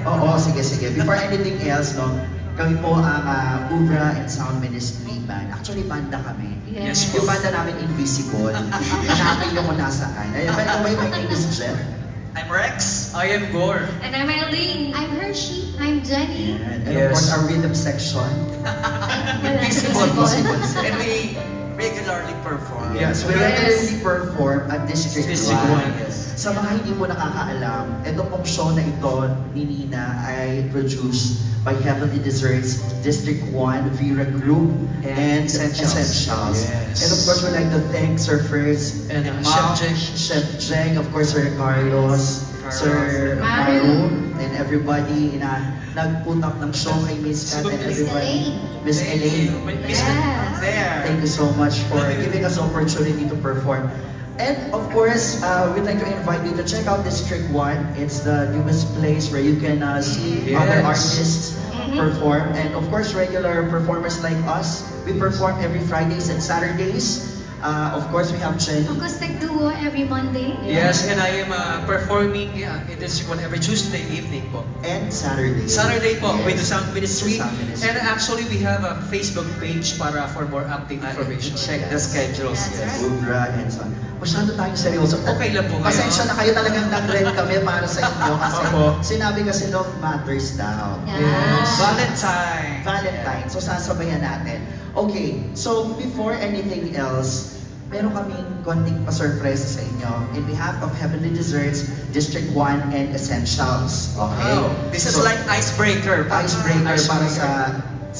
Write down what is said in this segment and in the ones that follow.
Oo, sige. Before anything else, no, kami po ang Uvra and Sound Ministry Band. Actually, banda kami. Yes. Yung banda namin Invisible. Hanapin nyo kung nasaan. By the way, my name is Jeff. I'm Rex. I am Gore. And I'm Eileen. I'm Hershey. I'm Jenny. And of course, our rhythm section. Invisible. And we regularly perform. Yes, we regularly perform at District 1. Yes. Sa mga hindi po nakakaalam, ito pong show na ito ni Nina ay produced by Heavenly Desserts, District 1, Vera Group, and Essentials. Yes. And of course, we'd like to thank Sir First And Chef Jeng, of course, Sir Carlos, Sir Maru, and everybody na nagputak ng show kay Miss Kat and everybody. Miss Elaine. There. Thank you so much for giving us the opportunity to perform. And of course, we'd like to invite you to check out District 1. It's the newest place where you can see other artists perform. And of course, regular performers like us. We perform every Fridays and Saturdays. Of course, we have Jenny. Acoustic duo every Monday. Yes, and I am performing in District 1 every Tuesday evening po. And Saturday. Saturday po, Yes. with the Sound Ministry. Sound Ministry. And actually, we have a Facebook page para for more update information. Check the schedules. Yes. Uvra and so on. Masyado tayong seryoso. Okay lang po kayo. Pasensya na kayo, talagang nag-rent kami para sa inyo kasi Opo. sinabi kasi love matters daw. Yes. Valentine. Valentine. So sasabayan natin. Okay, so before anything else, meron kaming konting pa-surprise sa inyo in behalf of Heavenly Desserts, District 1 and Essentials. Okay? Oh, this is So, like icebreaker. icebreaker para sa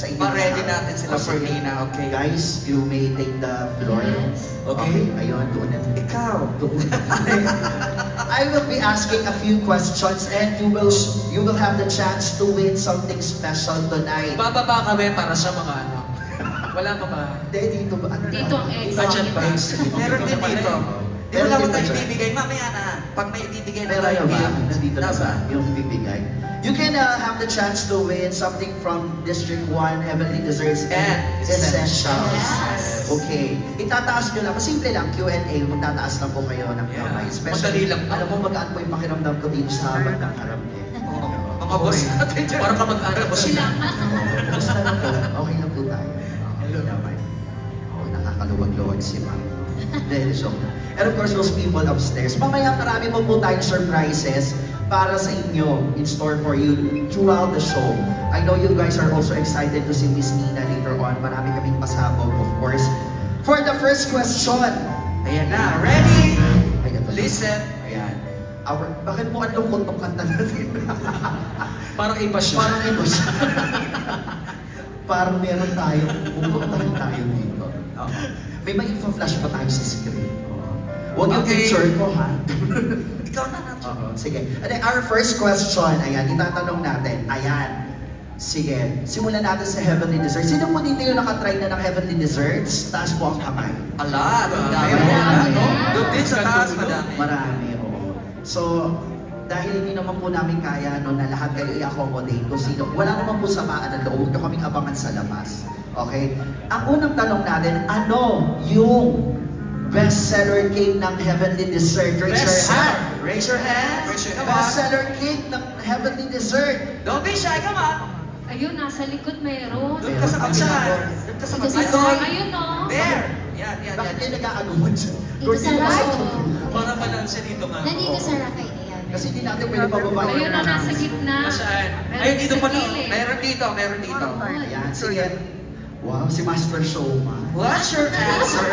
inyo. Pa-ready natin sila for Nina, okay? Guys, you may take the floor. Yes. Okay? Ayun, doon na. Ikaw. I will be asking a few questions and you will have the chance to win something special tonight. Bababa kami para sa mga ano. Wala pa ba? Hindi, dito ba? Ano Dito ang ex. Budget ba? Meron din dito. Di Meron ba din dapat tayo dito. ibibigay? Mamaya na. Pag may ibibigay na Pero tayo. yun ba? Nandito na Nasa? ba? Yung bibigay. You can have the chance to win something from District 1, Heavenly Desserts, and Essentials. Yes. Okay. Itataas nyo lang. Simple lang, Q&A. Magtataas lang po kayo ng kamay. Madali lang. Alam mo, magaan po yung pakiramdam ko dito sa bandang harap. Mga boss natin dyan. Para ka mag-aral ko sila. Basta na po. Okay na po tayo. Hello naman. Oh, nakakaluwag-luwag si Ma'am. Dahil so. And of course, those people upstairs. Mamaya marami po tayong surprises para sa inyo in store for you throughout the show. I know you guys are also excited to see Miss Nina later on. Marami kaming pasabog, of course. For the first question. Ayan na. Ready? Ayan, Listen. Ayan. Bakit mo ang lungkot ng kanta natin? Parang iba siya. Parang iba siya. Parang meron tayo dito. May info-flash pa tayo sa screen. Huwag yung Okay. picture ko, ha? Ikaw na natin. Sige. And then our first question, ayan, itatanong natin. Ayan. Sige, simulan natin sa Heavenly Desserts. Sino po dito yung nakatry na ng Heavenly Desserts? Taas po ang kamay. Ala, dami. Marami. Doon din sa taas, madami. Marami, oo. So, dahil hindi naman po namin kaya no, na lahat kayo i-accommodate kung sino. Wala naman po samaan ng loob. Huwag na kaming abangan sa labas. Okay? Ang unang tanong natin, ano yung best-seller cake ng Heavenly Dessert? Raise your hand. Raise your hand. Raise your hand. Best-seller cake ng Heavenly Dessert. Don't be shy, come on. Ayun, nasa likod meron. Doon ka sa magsahan. Doon ka sa Ito sa magsahan. Ayun, no? There. Yan, yan, Bakit yan. kayo nag-aagumod siya? Dito sa right. Para balanse dito nga. Nandito sa rakay na yan. Kasi hindi natin pwede pababa Ayun na, nasa gitna. Nasaan? Meron Ayun, dito sa pala. gilid. Meron dito, meron dito. Ayan, sige. Wow, si Master Showman. What's your answer?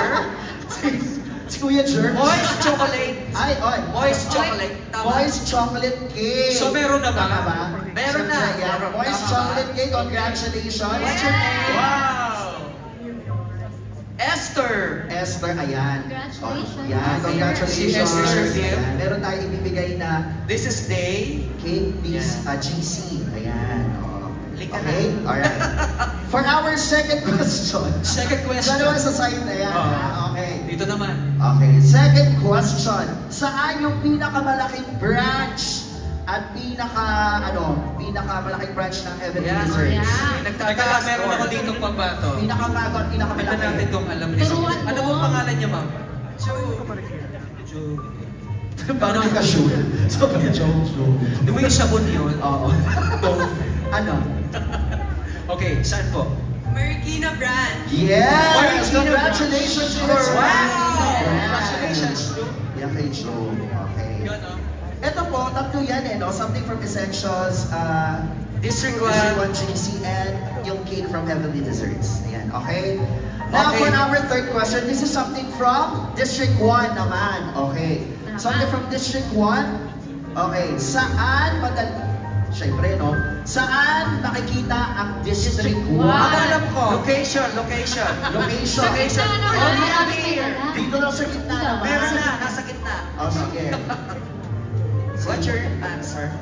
Si Kuya Jer. Moist chocolate. Ay, oy. Moist chocolate. Tama. Moist chocolate cake. So, meron na ba? Tama ba? Meron na. Siyempre, yan. Meron. Moist Tama ba? chocolate cake, congratulations. What's your name? Wow. Esther. Esther, ayan. Congratulations. Yan, congratulations. Si Esther Gill. Ayan, meron tayo ibibigay na This is Day. cake piece Yan. GC. Ayan. Oh. Halika Okay, na. alright. For our second question. Second question. Dalawa sa side na yan. Oo. Okay. Dito naman. Okay, second question. Saan yung pinakamalaking branch at pinakamalaking branch ng Heavenly Yan. Desserts? Yan. Teka Nagtataas lang, meron ako score. dito pambato. Pinakabago at Tignan pinakamalaki. natin kung alam niya. Turuan mo. Ano pong pangalan niya, ma'am? Parang hindi ka sure. Sobrang joke. Di ba yung sabon yun? Oo. Ano? Okay, saan po? Marikina brand. Yes! Marikina Congratulations, Branch. Miss Wow! Yes. Congratulations, Joe. Yan kay Joe. Okay. Yun, no? Ito po, tatlo yan eh, no? Something from Essentials, District District 1. 1 GC, and yung cake from Heavenly Desserts. Ayan, okay? Now, Okay. for our third question, this is something from District 1 naman. Okay. Something from District 1. Okay, saan Siyempre, no? Saan makikita ang District 1? Wow. Alam ko. Location. Location. Sa gitna naman. Oh, Marami here. ka na. Dito lang sa gitna naman. Meron na, nasa gitna. Oh, sige. What's your answer?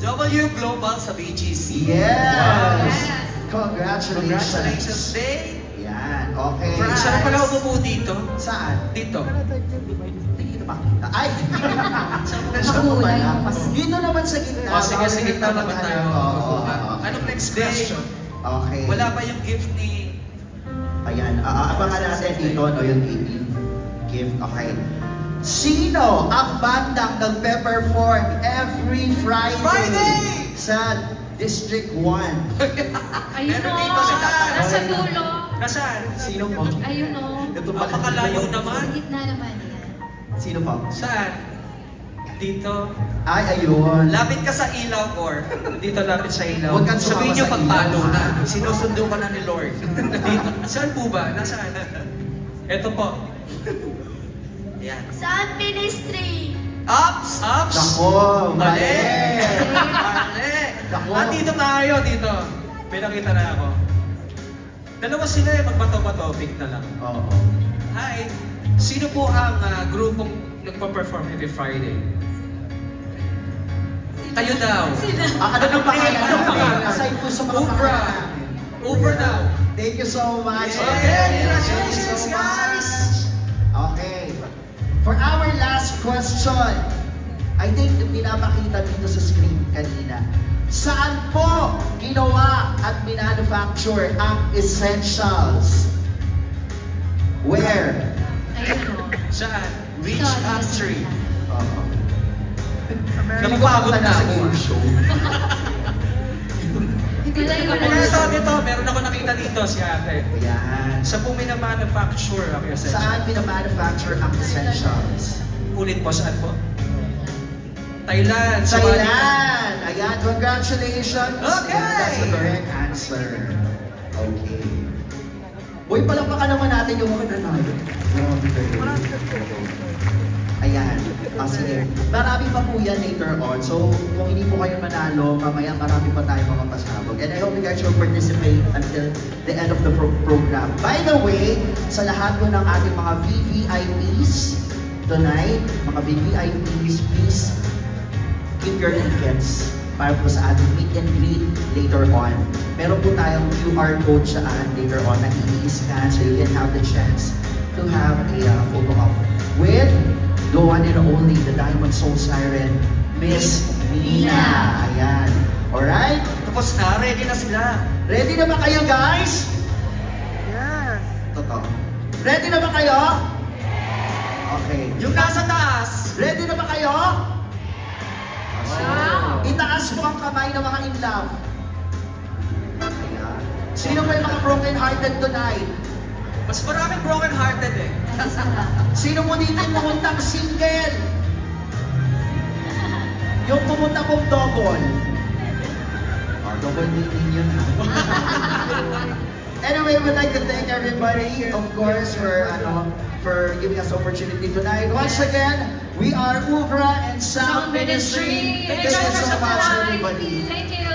W Global sa BGC. Yes! Yes. Congratulations! Congratulations, Day. Yan, okay. Prize. Saan pala umupo dito? Saan? Dito. Hindi kita makita. Ay! Nasa Makulay pala. yung pas- Dito naman sa gitna. Oh, sige, sa gitna naman tayo. Oo. Anong next question? Okay. Wala pa yung gift ni... Ayan, abangan natin dito, no, yung gift. Okay. Sino ang bandang nagpe-perform every Friday sa District 1? Ayun Meron o. dito si Tatay. Nasa dulo. Nasaan? Sino po? Ayun o. Ito pa. Napakalayo Sa naman. gitna naman yan. Sino po? Saan? Dito. Ay, ayun. Lapit ka sa ilaw, Cor. Dito lapit sa ilaw. Huwag kang Sabihin sumama niyo sa pagtalo ilaw, na. ha? Sinusundo ka na ni Lord. Dito. Saan po ba? Nasaan? Ito po. Yan. Saan ministry? Ups! Ups! Nako, mali. Mali! Nako. Dito tayo, dito. May nakita na ako. Dalawa sila eh, magbato-topic na lang. Oo. Hi! Sino po ang grupong nagpa-perform every Friday? Kayo daw. Ano nang pangalan? Anong pangalan? Aside po sa mga Ubra. pangalan. Over daw. Thank you so much. Yeah. Okay, Congratulations, thank you so guys. much. Okay. For our last question, I think pinapakita dito sa screen kanina. Saan po ginawa at minanufacture ang Essentials? Where? Ayun o. Saan? Which country? Napapagod na sa ako. game show. Malayo na. Ito, meron ako nakita dito si ate. Ayan. Sa po minamanufacture ang essential. Saan pinamanufacture ang Essentials? Ulit po, saan po? Thailand. Thailand! Ayan, congratulations! Okay! And that's the correct answer. Okay. Uy, palakpakan naman natin yung mga nanalo. Grabe kayo. Ayan. Sige. Marami pa po yan later on. So, kung hindi po kayo manalo, mamaya marami pa tayo mga pasabog. And I hope you guys will participate until the end of the program. By the way, sa lahat po ng ating mga VVIPs tonight, mga VVIPs, please keep your tickets para po sa ating meet and greet later on. Meron po tayong QR code saan later on na i-scan so you can have the chance to have a photo op with the one and only, the Diamond Soul Siren, Miss Nina. Ayan. Alright? Tapos na, ready na sila. Ready na ba kayo, guys? Yes. Totoo. Ready na ba kayo? Okay. Yung nasa taas. Ready na ba kayo? Wow. Itaas mo ang kamay ng mga in love. Ayan. Sino kayo mga broken-hearted tonight? Mas maraming broken-hearted eh. Sino mo dito yung pumuntang single? Yung pumunta pong double. Oh, double meaning yun ha. Anyway, we'd like to thank everybody, of course, for giving us opportunity tonight. Once again, we are Uvra and Sound Ministry. Thank you so much, everybody. Thank you.